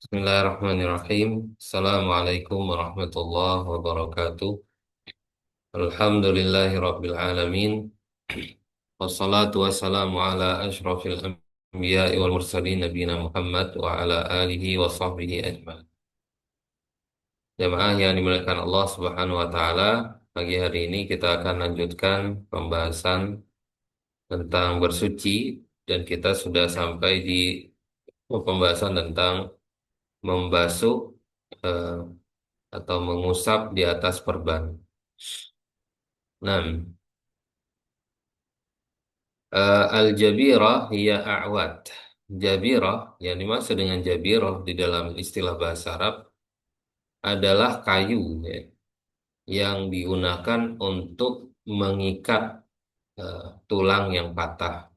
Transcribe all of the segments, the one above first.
Bismillahirrahmanirrahim. Assalamualaikum warahmatullahi wabarakatuh. Alhamdulillahi rabbil alamin. Wassalatu wassalamu ala ashrafil anbiya'i wal mursalin nabiyina Muhammad wa ala alihi wa sahbihi ajma'in. Jamaah yang dimuliakan Allah Subhanahu wa taala, pagi hari ini kita akan lanjutkan pembahasan tentang bersuci dan kita sudah sampai di pembahasan tentang membasuh eh, atau mengusap di atas perban. 6. Al-jabirah hiya a'wad. Jabirah, yang dimaksud dengan jabirah di dalam istilah bahasa Arab adalah kayu ya, yang digunakan untuk mengikat tulang yang patah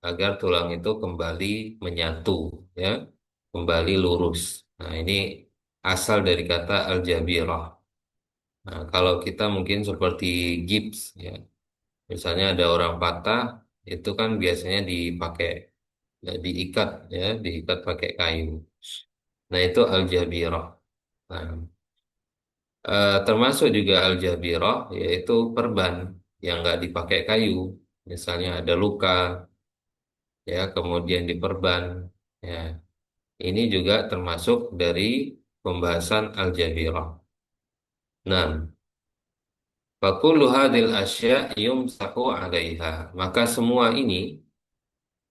agar tulang itu kembali menyatu ya, kembali lurus. Nah, ini asal dari kata al-jabirah. Nah, kalau kita mungkin seperti gips ya. Misalnya ada orang patah, itu kan biasanya dipakai, ya, diikat ya, diikat pakai kayu. Nah itu al-jabirah. Nah, termasuk juga al-jabirah, yaitu perban yang nggak dipakai kayu. Misalnya ada luka, ya kemudian diperban. Ya, ini juga termasuk dari pembahasan al-jabirah. Nah, fakullu hadil asya yumsahu 'alaiha. Maka semua ini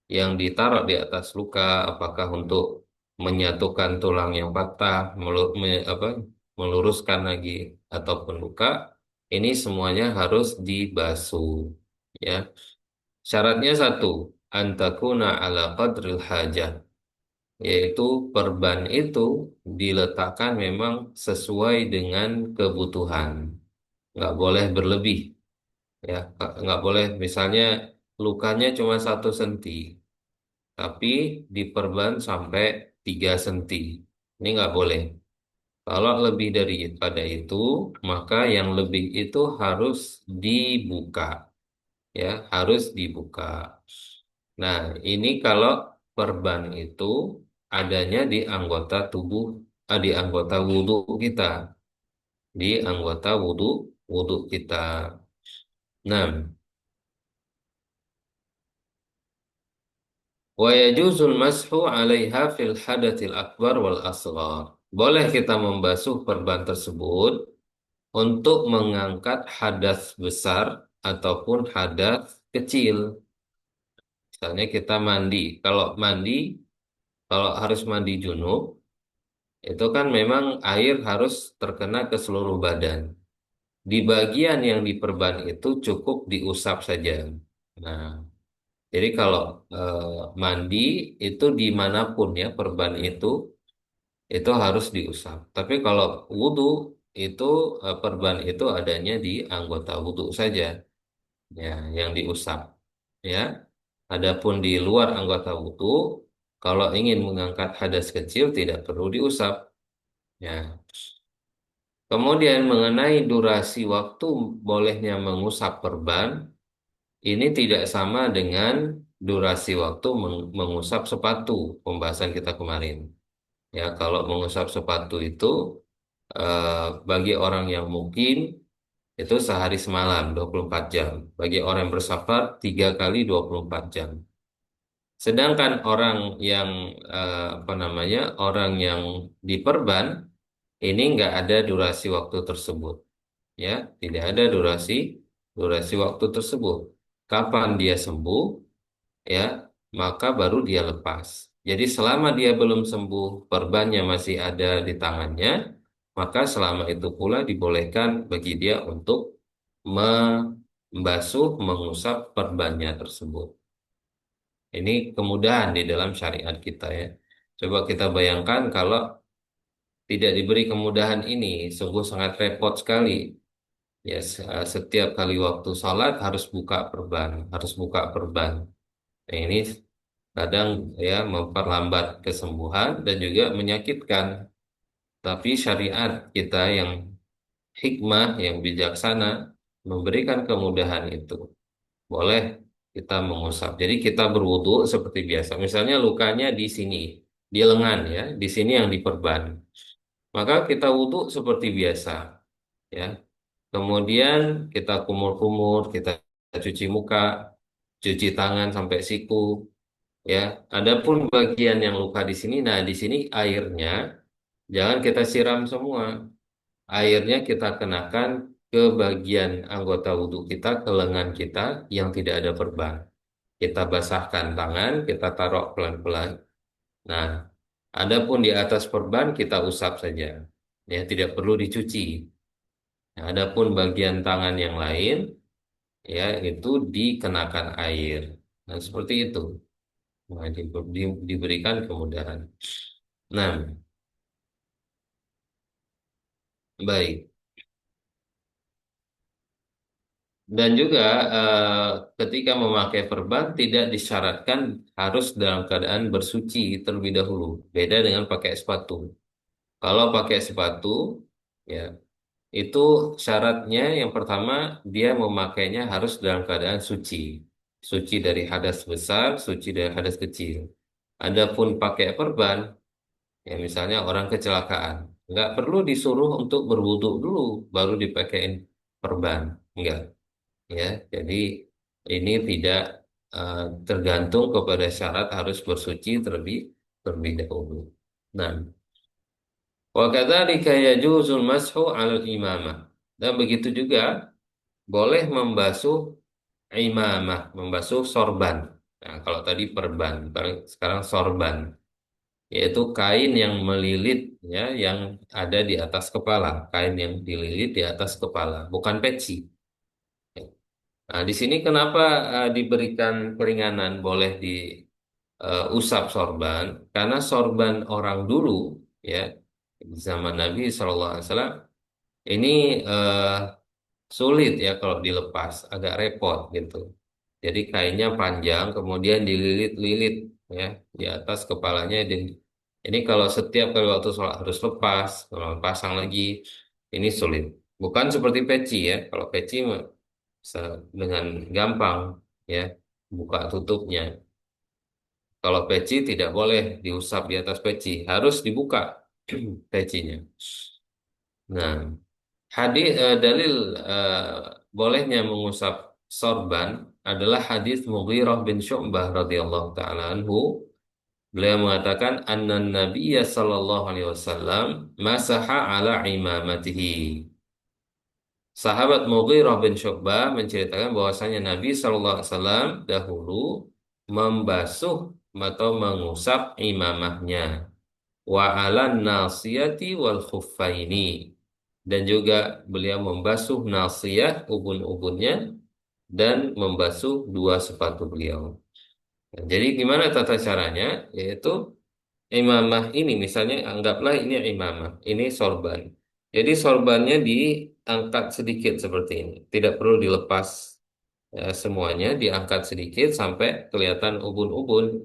yang ditaruh di atas luka, apakah untuk menyatukan tulang yang patah, meluruskan lagi ataupun luka, ini semuanya harus dibasuh. Ya, syaratnya satu, antakuna ala qadril hajah, yaitu perban itu diletakkan memang sesuai dengan kebutuhan, nggak boleh berlebih. Ya, nggak boleh misalnya lukanya cuma 1 senti tapi diperban sampai 3 senti. Ini nggak boleh. Kalau lebih daripada itu, maka yang lebih itu harus dibuka, ya, harus dibuka. Nah, ini kalau perban itu adanya di anggota tubuh, di anggota wudhu kita, di anggota wudhu wudhu kita. Nah, wa yajuzul mashu 'alaiha fil hadatsil akbar wal asghar. Boleh kita membasuh perban tersebut untuk mengangkat hadas besar ataupun hadas kecil. Misalnya kita mandi. Kalau harus mandi junub, itu kan memang air harus terkena ke seluruh badan. Di bagian yang diperban itu cukup diusap saja. Nah, jadi kalau mandi itu dimanapun ya perban itu harus diusap. Tapi kalau wudhu itu perban itu adanya di anggota wudhu saja, ya, yang diusap. Ya, adapun di luar anggota wudhu, kalau ingin mengangkat hadas kecil tidak perlu diusap. Ya, kemudian mengenai durasi waktu bolehnya mengusap perban, ini tidak sama dengan durasi waktu mengusap sepatu, pembahasan kita kemarin. Ya, kalau mengusap sepatu itu bagi orang yang mungkin itu sehari semalam 24 jam. Bagi orang yang bersafar 3 kali 24 jam. Sedangkan orang yang apa namanya, orang yang diperban ini nggak ada durasi waktu tersebut. Ya, tidak ada durasi durasi waktu tersebut. Kapan dia sembuh, ya, maka baru dia lepas. Jadi selama dia belum sembuh, perbannya masih ada di tangannya, maka selama itu pula dibolehkan bagi dia untuk membasuh, mengusap perbannya tersebut. Ini kemudahan di dalam syariat kita ya. Coba kita bayangkan kalau tidak diberi kemudahan ini, sungguh sangat repot sekali. Ya, setiap kali waktu sholat harus buka perban, harus buka perban. Nah, ini kadang ya memperlambat kesembuhan dan juga menyakitkan. Tapi syariat kita yang hikmah, yang bijaksana memberikan kemudahan itu. Boleh kita mengusap. Jadi kita berwudu seperti biasa. Misalnya lukanya di sini. di lengan ya, di sini yang diperban. Maka kita wudhu seperti biasa ya. Kemudian kita kumur-kumur, kita cuci muka, cuci tangan sampai siku ya. Adapun bagian yang luka di sini, nah di sini airnya jangan kita siram semua. Airnya kita kenakan ke bagian anggota wudhu kita, ke lengan kita yang tidak ada perban. Kita basahkan tangan, kita taruh pelan-pelan. Nah, adapun di atas perban kita usap saja. Ya, tidak perlu dicuci. Nah, adapun bagian tangan yang lain, ya itu dikenakan air. Nah, seperti itu. Nah, diberikan kemudahan. Nah, baik. Dan juga ketika memakai perban tidak disyaratkan harus dalam keadaan bersuci terlebih dahulu. Beda dengan pakai sepatu. Kalau pakai sepatu, ya itu syaratnya yang pertama dia memakainya harus dalam keadaan suci. Suci dari hadas besar, suci dari hadas kecil. Adapun pakai perban, ya misalnya orang kecelakaan, nggak perlu disuruh untuk berwudu dulu, baru dipakein perban. Enggak. Ya, jadi ini tidak eh, tergantung kepada syarat harus bersuci terlebih dahulu. Nah, wa kadzalika yajuzul mashu 'alal imamah. Dan begitu juga boleh membasuh imamah, membasuh sorban. Nah, kalau tadi perban, sekarang sorban, yaitu kain yang melilit ya, yang ada di atas kepala, kain yang dililit di atas kepala, bukan peci. Nah, di sini kenapa diberikan peringanan boleh diusap sorban? Karena sorban orang dulu, ya, di zaman Nabi SAW, ini eh, sulit ya kalau dilepas, agak repot gitu. Jadi kainnya panjang, kemudian dililit-lilit ya di atas kepalanya. Dan ini kalau setiap kali waktu sholat harus lepas, kalau pasang lagi, ini sulit. Bukan seperti peci ya. Kalau peci dengan gampang ya buka tutupnya. Kalau peci tidak boleh diusap di atas peci, harus dibuka pecinya. Nah, dalil eh, bolehnya mengusap sorban adalah hadis Mughirah bin Syu'bah radhiyallahu taala anhu. Beliau mengatakan anna Nabiyya sallallahu alaihi wasallam masaha ala imamatihi. Sahabat Mughirah bin Syu'bah menceritakan bahwasanya Nabi SAW dahulu membasuh atau mengusap imamahnya wa alan nasiyati wal khuffaini, dan juga beliau membasuh nasiyah ubun-ubunnya dan membasuh dua sepatu beliau. Nah, jadi gimana tata caranya? Yaitu imamah ini misalnya anggaplah ini imamah, ini sorban. Jadi sorbannya diangkat sedikit seperti ini. Tidak perlu dilepas semuanya, diangkat sedikit sampai kelihatan ubun-ubun.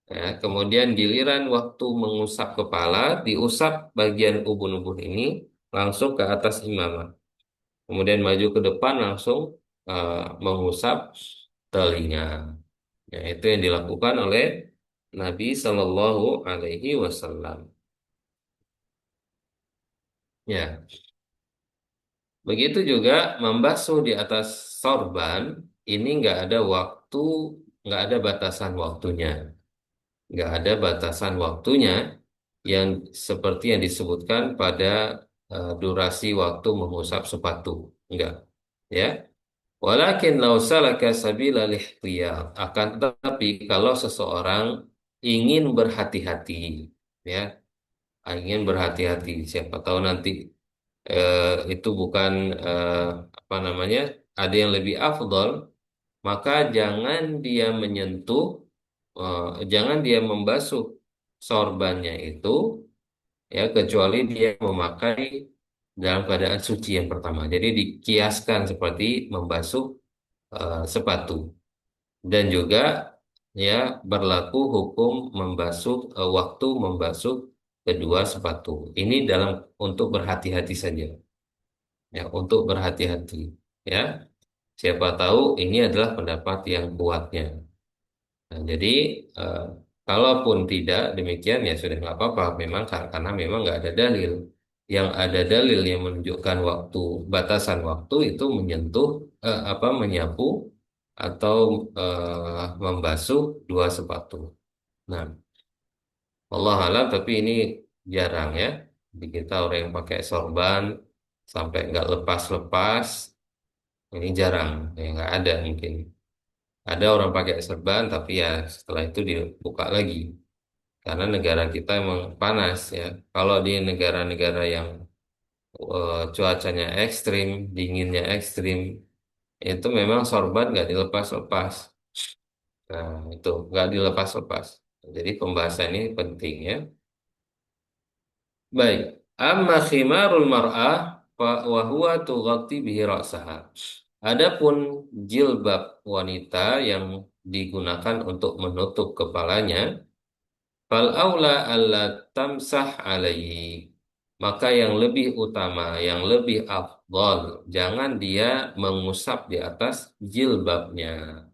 Ya, kemudian giliran waktu mengusap kepala, diusap bagian ubun-ubun ini langsung ke atas imamah. Kemudian maju ke depan langsung mengusap telinga. Ya, itu yang dilakukan oleh Nabi Shallallahu Alaihi Wasallam. Ya, begitu juga membasuh di atas sorban ini nggak ada batasan waktunya, nggak ada batasan waktunya yang seperti yang disebutkan pada durasi waktu mengusap sepatu, enggak, ya. Walakin law salaka sabila lihtiyat, akan tetapi kalau seseorang ingin berhati-hati, ya, ingin berhati-hati, siapa tahu nanti itu bukan eh, apa namanya, ada yang lebih afdol, maka jangan dia membasuh sorbannya itu ya kecuali dia memakai dalam keadaan suci yang pertama. Jadi dikiaskan seperti membasuh sepatu, dan juga ya berlaku hukum waktu membasuh kedua sepatu. Ini dalam untuk berhati-hati saja, ya untuk berhati-hati ya. Siapa tahu ini adalah pendapat yang kuatnya. Nah, jadi Kalaupun tidak demikian ya sudah nggak apa-apa, memang karena memang nggak ada dalil. Yang ada dalil yang menunjukkan waktu, batasan waktu itu menyentuh menyapu atau membasuh dua sepatu. Nah, Allah alam, tapi ini jarang ya. Di kita orang yang pakai sorban sampai nggak lepas-lepas, ini jarang. Ya nggak ada mungkin. Ada orang pakai sorban, tapi ya setelah itu dibuka lagi. Karena negara kita emang panas ya. Kalau di negara-negara yang cuacanya ekstrim, dinginnya ekstrim, itu memang sorban nggak dilepas-lepas. Nah, itu nggak dilepas-lepas. Jadi pembahasan ini penting ya. Baik. Amma khimarul mar'ah fa wa huwa tughatti bihi ra'saha. Adapun jilbab wanita yang digunakan untuk menutup kepalanya, fal aula alla tamsah alaihi. Maka yang lebih utama, yang lebih afdal, jangan dia mengusap di atas jilbabnya.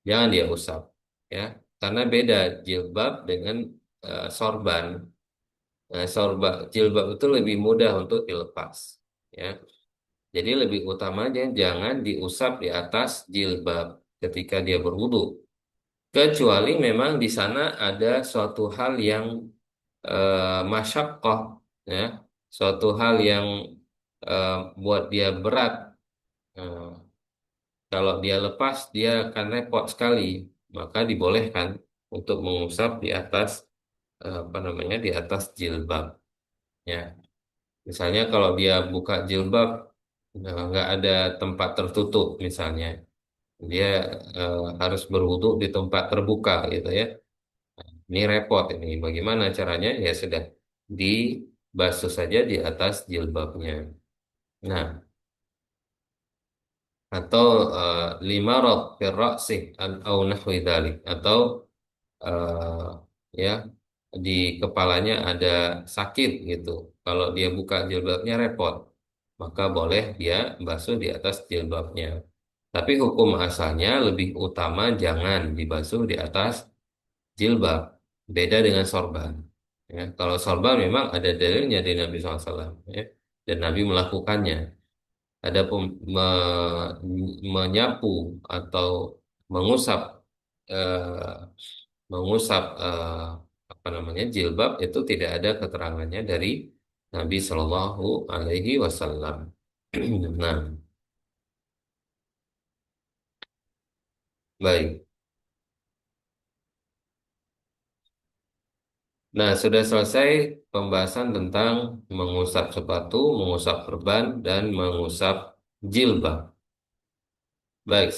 Jangan dia usap, ya. Karena beda jilbab dengan sorban. Nah, jilbab itu lebih mudah untuk dilepas, ya. Jadi lebih utamanya jangan diusap di atas jilbab ketika dia berwudu. Kecuali memang di sana ada suatu hal yang masyaqqah, ya, suatu hal yang eh, buat dia berat. Eh, Kalau dia lepas dia akan repot sekali, maka dibolehkan untuk mengusap di atas di atas jilbab, ya. Misalnya kalau dia buka jilbab, nggak ada tempat tertutup misalnya, dia harus berwudu di tempat terbuka gitu ya. Ini repot ini. Bagaimana caranya? Ya sudah dibasuh saja di atas jilbabnya. Nah, atau lima rot firra'si au nahwi dzalik, atau eh, ya di kepalanya ada sakit gitu. Kalau dia buka jilbabnya repot, maka boleh dia basuh di atas jilbabnya. Tapi hukum asalnya lebih utama jangan dibasuh di atas jilbab. Beda dengan sorban. Ya, kalau sorban memang ada dalilnya di Nabi SAW, ya, dan Nabi melakukannya. Ada menyapu atau mengusap eh, jilbab itu tidak ada keterangannya dari Nabi Shallallahu Alaihi Wasallam. Nah, baik. Nah, sudah selesai pembahasan tentang mengusap sepatu, mengusap perban, dan mengusap jilbab. Baik,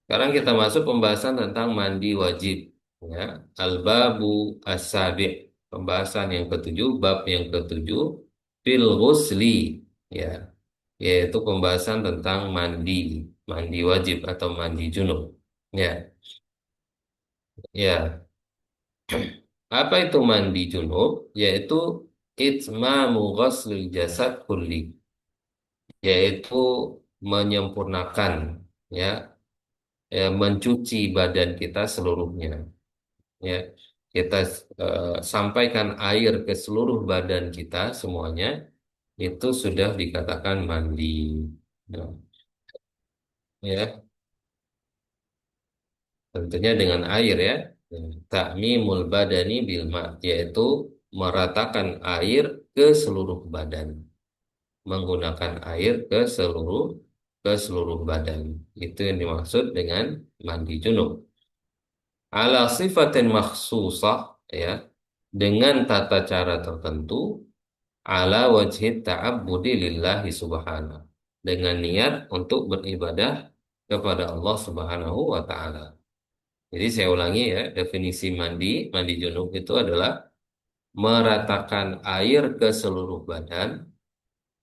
sekarang kita masuk pembahasan tentang mandi wajib. Ya, al-babu as-sabi'. Pembahasan yang ketujuh, bab yang ketujuh, fil ghusli. Ya, yaitu pembahasan tentang mandi, mandi wajib atau mandi junub. Ya, ya. Apa itu mandi junub? Yaitu itmamu ghuslil jasad kulli, yaitu menyempurnakan, ya, mencuci badan kita seluruhnya, ya. Kita sampaikan air ke seluruh badan kita semuanya, itu sudah dikatakan mandi. Nah, ya, tentunya dengan air ya. Ta'mimul badani bil ma', yaitu meratakan air ke seluruh badan, menggunakan air ke seluruh badan. Itu yang dimaksud dengan mandi junub. Ala sifatin makhsusah, ya, dengan tata cara tertentu, ala wajhid ta'abbudi lillahi subhanahu, dengan niat untuk beribadah kepada Allah Subhanahu wa taala. Jadi saya ulangi ya, definisi mandi junub itu adalah meratakan air ke seluruh badan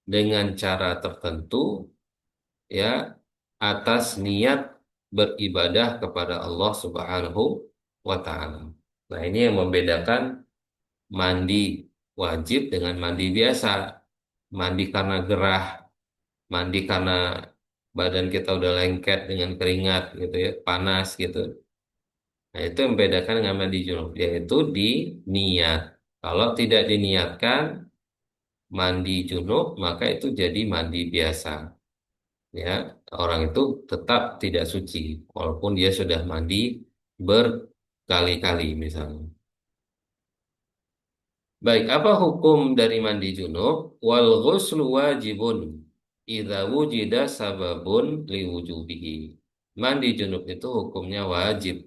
dengan cara tertentu, ya, atas niat beribadah kepada Allah Subhanahu wa taala. Nah, ini yang membedakan mandi wajib dengan mandi biasa. Mandi karena gerah, mandi karena badan kita udah lengket dengan keringat gitu ya, panas gitu. Nah, itu yang membedakan dengan mandi junub, yaitu di niat. Kalau tidak diniatkan mandi junub, maka itu jadi mandi biasa. Ya, orang itu tetap tidak suci, walaupun dia sudah mandi berkali-kali misalnya. Baik, apa hukum dari mandi junub? Wal ghuslu wajibun idza wujida sababun liwujubihi. Mandi junub itu hukumnya wajib.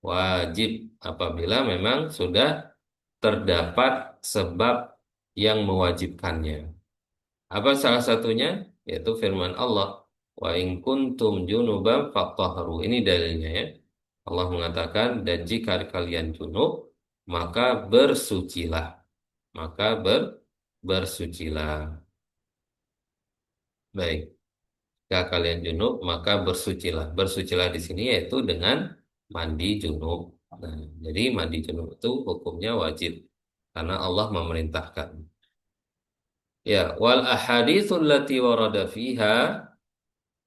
Wajib apabila memang sudah terdapat sebab yang mewajibkannya. Apa salah satunya? Yaitu firman Allah, wa in kuntum junuban fatahharu. Ini dalilnya ya. Allah mengatakan, dan jika kalian junub, maka bersucilah. Maka bersucilah. Baik, jika kalian junub, maka bersucilah. Bersucilah di sini yaitu dengan mandi junub. Nah, jadi mandi junub itu hukumnya wajib karena Allah memerintahkan. Ya, wal ahaditsul lati warada fiha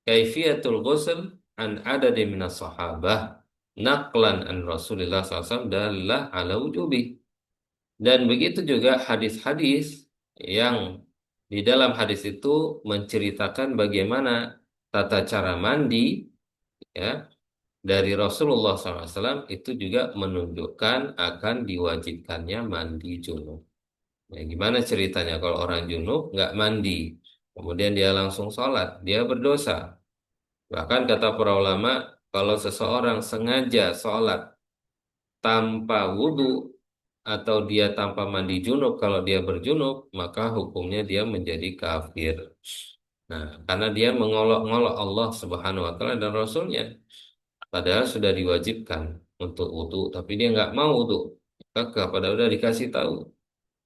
kaifiyatul ghusl an adadin minas sahabah naqlan an Rasulullah SAW dallah ala wujubi. Dan begitu juga hadis-hadis yang di dalam hadis itu menceritakan bagaimana tata cara mandi ya dari Rasulullah SAW itu juga menunjukkan akan diwajibkannya mandi junub. Nah, gimana ceritanya kalau orang junub nggak mandi, kemudian dia langsung sholat, dia berdosa. Bahkan kata para ulama, kalau seseorang sengaja sholat tanpa wudhu atau dia tanpa mandi junub, kalau dia berjunub, maka hukumnya dia menjadi kafir. Nah, karena dia mengolok-ngolok Allah Subhanahu wa Ta'ala dan Rasulnya, padahal sudah diwajibkan untuk wudhu, tapi dia nggak mau wudhu. Maka pada udah dikasih tahu.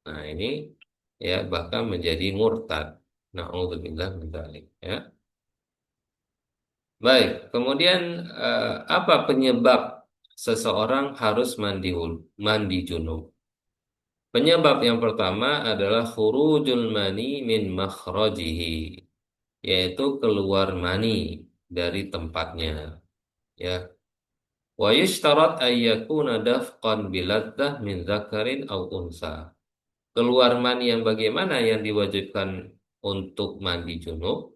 Nah, ini ya bahkan menjadi murtad. Na'udzubillah min dzalik, ya. Baik, kemudian apa penyebab seseorang harus mandi junub? Penyebab yang pertama adalah khurujul mani min makhrajihi, yaitu keluar mani dari tempatnya. Ya, wa yushtarat ay yakuna dafqan biladzah min dzakarin aw unsa. Keluar mani yang bagaimana yang diwajibkan untuk mandi junub,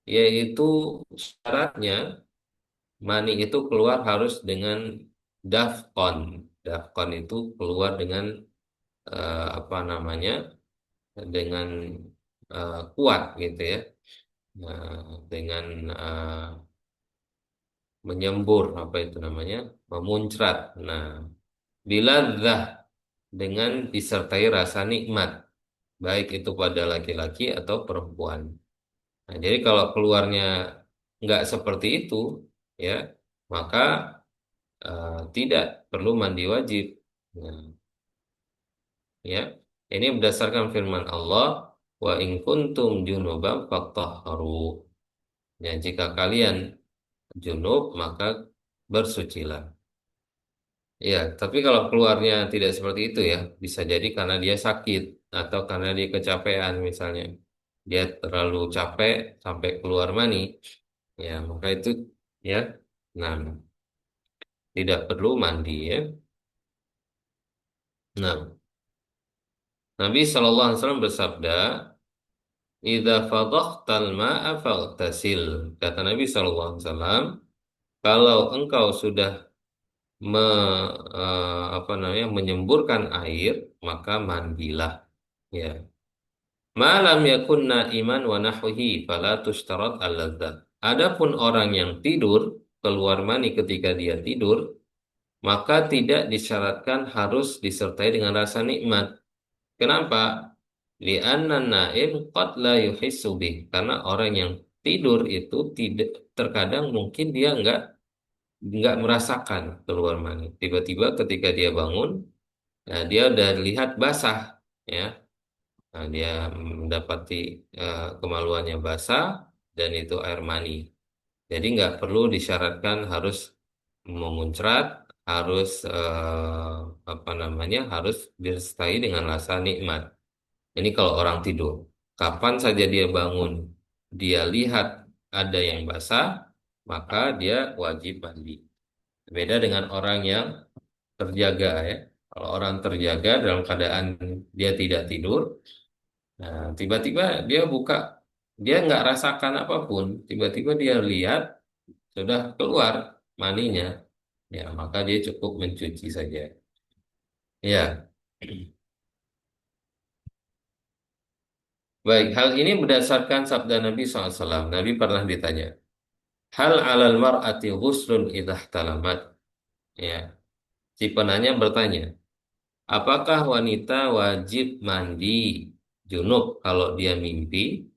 yaitu syaratnya mani itu keluar harus dengan dafkon. Dafkon itu keluar dengan apa namanya? Dengan kuat gitu ya. Dengan menyembur apa itu namanya? Memuncrat. Nah, biladzah dengan disertai rasa nikmat, baik itu pada laki-laki atau perempuan. Nah, jadi kalau keluarnya nggak seperti itu, ya, maka tidak perlu mandi wajib. Nah, ya, ini berdasarkan firman Allah, wa in kuntum junuban fatahharu. Ya, jika kalian junub maka bersucilah. Ya, tapi kalau keluarnya tidak seperti itu ya, bisa jadi karena dia sakit atau karena dia kecapean misalnya. Dia terlalu capek sampai keluar mani, ya, maka itu ya, nah, tidak perlu mandi ya. Nah, Nabi SAW bersabda, "Idza fadhaghtal ma'a faghtasil." Kata Nabi SAW, kalau engkau sudah me, apa namanya menyemburkan air, maka mandilah. Ya. Malam yakun na'iman wa nahwihi fala tushtarat al-ladzat. Adapun orang yang tidur, keluar mani ketika dia tidur, maka tidak disyaratkan harus disertai dengan rasa nikmat. Kenapa? Li'anna naim qad la yuhissu bih. Karena orang yang tidur itu tidak terkadang mungkin dia nggak merasakan keluar mani. Tiba-tiba ketika dia bangun, nah dia udah lihat basah, ya. Nah, dia mendapati kemaluannya basah dan itu air mani. Jadi nggak perlu disyaratkan harus memuncrat, harus apa namanya, harus disertai dengan rasa nikmat. Ini kalau orang tidur. Kapan saja dia bangun, dia lihat ada yang basah, maka dia wajib mandi. Beda dengan orang yang terjaga ya. Kalau orang terjaga dalam keadaan dia tidak tidur, nah tiba-tiba dia buka, dia nggak rasakan apapun, tiba-tiba dia lihat sudah keluar maninya, ya maka dia cukup mencuci saja. Ya, baik. Hal ini berdasarkan sabda Nabi SAW. Nabi pernah ditanya, hal alal mar'ati ghuslun idah talamat. Ya, si penanya bertanya, apakah wanita wajib mandi junub kalau dia mimpi?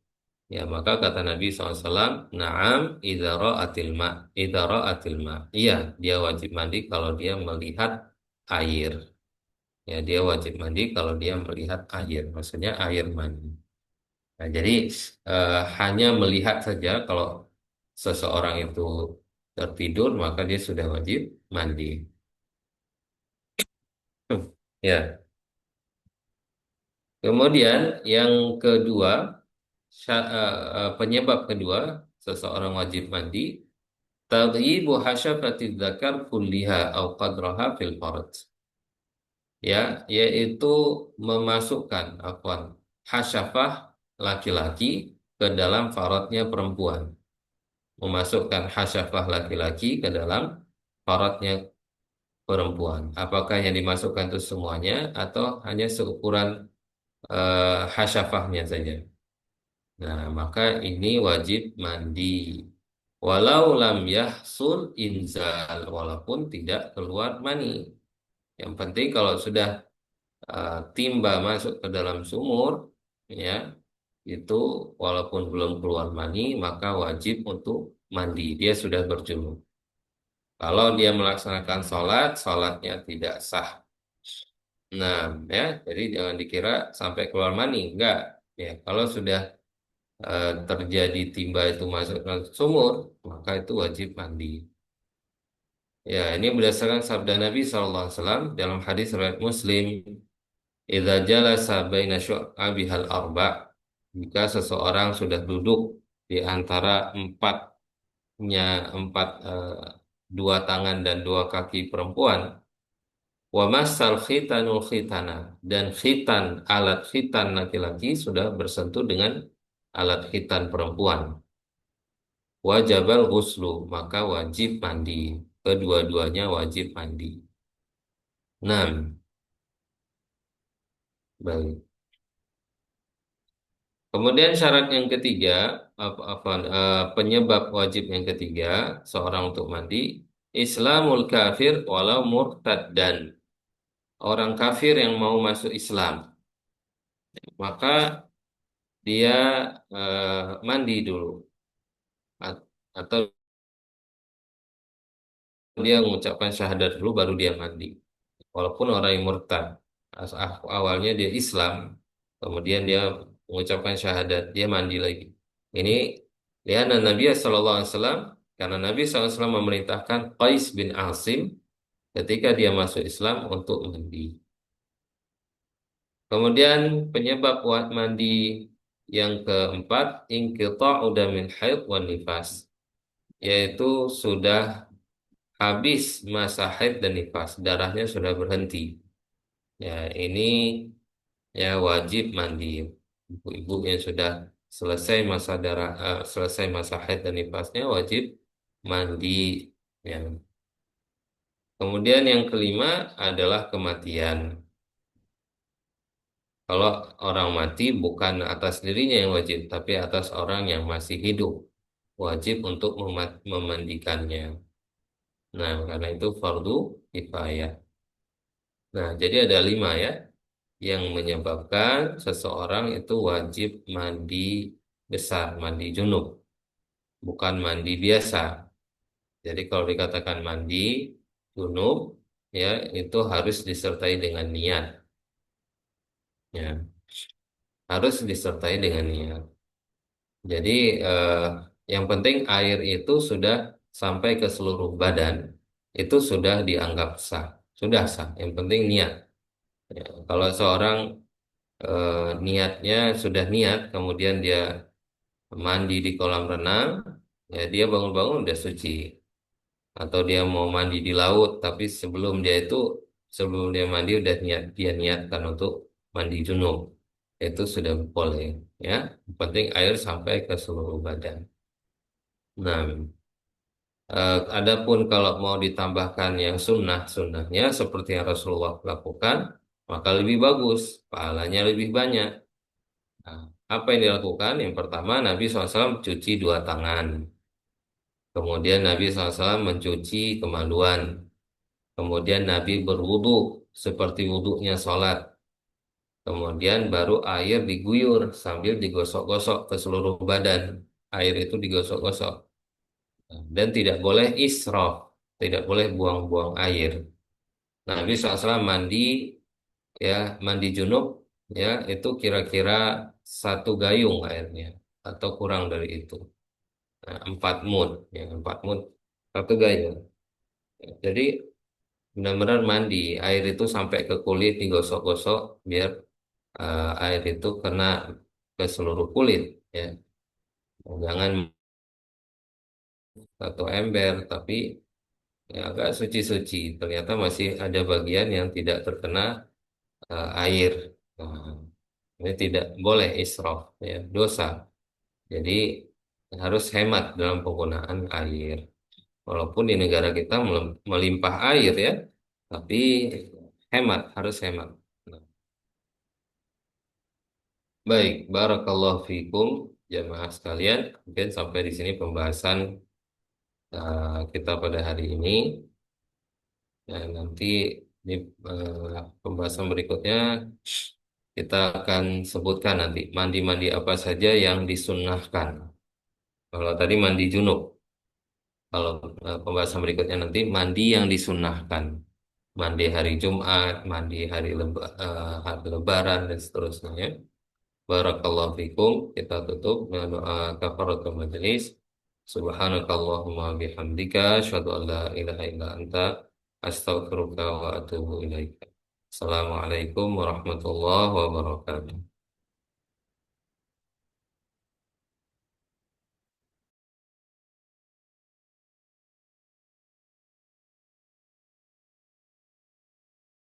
Ya, maka kata Nabi SAW, Naam idza ra'atil ma, idza ra'atil ma. Iya, dia wajib mandi kalau dia melihat air. Ya, dia wajib mandi kalau dia melihat air. Maksudnya air mandi. Nah, jadi hanya melihat saja kalau seseorang itu tertidur, maka dia sudah wajib mandi. Ya, kemudian yang kedua, penyebab kedua seseorang wajib mandi, taghyibu hasyafati dzakar kulliha au qadraha fil farj. Ya, yaitu memasukkan hasyafah laki-laki ke dalam farajnya perempuan. Memasukkan hasyafah laki-laki ke dalam farajnya perempuan. Apakah yang dimasukkan itu semuanya atau hanya seukuran hasyafahnya saja? Nah, maka ini wajib mandi. Walau lam yahsul inzal, walaupun tidak keluar mani. Yang penting kalau sudah timba masuk ke dalam sumur, ya, itu walaupun belum keluar mani, maka wajib untuk mandi. Dia sudah berjunub. Kalau dia melaksanakan sholat, sholatnya tidak sah. Nah, ya, jadi jangan dikira sampai keluar mani. Enggak. Ya, kalau sudah terjadi timba itu masuk ke sumur, maka itu wajib mandi. Ya, ini berdasarkan sabda Nabi SAW dalam hadis riwayat Muslim, "Idza jalasa baina syu'abihal arba'," jika seseorang sudah duduk di antara empat dua tangan dan dua kaki perempuan, wa massal khitanul khitana, dan khitan alat khitan laki-laki sudah bersentuh dengan alat khitan perempuan, wajabal ghuslu, maka wajib mandi. Kedua-duanya wajib mandi. 6. Baik. Kemudian syarat yang ketiga, penyebab wajib yang ketiga seorang untuk mandi, Islamul kafir walau murtad, dan orang kafir yang mau masuk Islam, maka dia mandi dulu. Atau dia mengucapkan syahadat dulu baru dia mandi. Walaupun orang yang murtad, awalnya dia Islam, kemudian dia mengucapkan syahadat, dia mandi lagi. Ini lihat Nabi Sallallahu Alaihi Wasallam, karena Nabi SAW memerintahkan Qais bin Asim ketika dia masuk Islam untuk mandi. Kemudian penyebab mandi yang keempat, inqita'u damil haid wan nifas, yaitu sudah habis masa haid dan nifas, darahnya sudah berhenti. Ya, ini ya wajib mandi. Ibu-ibu yang sudah selesai masa haid dan nifasnya wajib mandi. Ya. Kemudian yang kelima adalah kematian. Kalau orang mati bukan atas dirinya yang wajib, tapi atas orang yang masih hidup. Wajib untuk memandikannya. Nah, karena itu fardu kifayah. Nah, jadi ada lima ya yang menyebabkan seseorang itu wajib mandi besar, mandi junub, bukan mandi biasa. Jadi kalau dikatakan mandi junub, ya itu harus disertai dengan niat. Ya, harus disertai dengan niat. Jadi eh, yang penting air itu sudah sampai ke seluruh badan, itu sudah dianggap sah, sudah sah. Yang penting niat. Ya, kalau seorang niatnya sudah niat, kemudian dia mandi di kolam renang, ya dia bangun-bangun udah suci. atau dia mau mandi di laut, tapi sebelum dia mandi udah dia niatkan untuk mandi junub, itu sudah boleh, ya. Yang penting air sampai ke seluruh badan. Nah, adapun kalau mau ditambahkan yang sunnahnya seperti yang Rasulullah lakukan, maka lebih bagus, pahalanya lebih banyak. Nah, apa yang dilakukan? Yang pertama, Nabi SAW cuci dua tangan. Kemudian Nabi SAW mencuci kemaluan. Kemudian Nabi berwudu seperti wudunya sholat. Kemudian baru air diguyur sambil digosok-gosok ke seluruh badan. Air itu digosok-gosok. Dan tidak boleh israf, tidak boleh buang-buang air. Nabi SAW mandi, ya, mandi junub, ya, itu kira-kira satu gayung airnya atau kurang dari itu. Nah, 4 mud, ya, 4 mud satu gayung. Jadi benar-benar mandi, air itu sampai ke kulit digosok-gosok biar air itu kena ke seluruh kulit, ya. Jangan satu ember, tapi ya, agak suci-suci. Ternyata masih ada bagian yang tidak terkena air. Nah, ini tidak boleh israf, ya, dosa. Jadi harus hemat dalam penggunaan air. Walaupun di negara kita melimpah air, ya, tapi hemat, harus hemat. Nah, baik, barakallahu fikum jamaah sekalian. Mungkin sampai di sini pembahasan kita pada hari ini. Ya, nanti di pembahasan berikutnya kita akan sebutkan nanti mandi-mandi apa saja yang disunnahkan. Kalau tadi mandi junub, kalau pembahasan berikutnya nanti mandi yang disunnahkan. Mandi hari Jumat, mandi hari Lebaran dan seterusnya, ya. Barakallahu fikum. Kita tutup dengan doa kafaratul majelis. Subhanakallahumma bihamdika asyhadu an la ilaha illa anta astaghfiruka wa atubu ilaika. Assalamualaikum warahmatullahi wabarakatuh.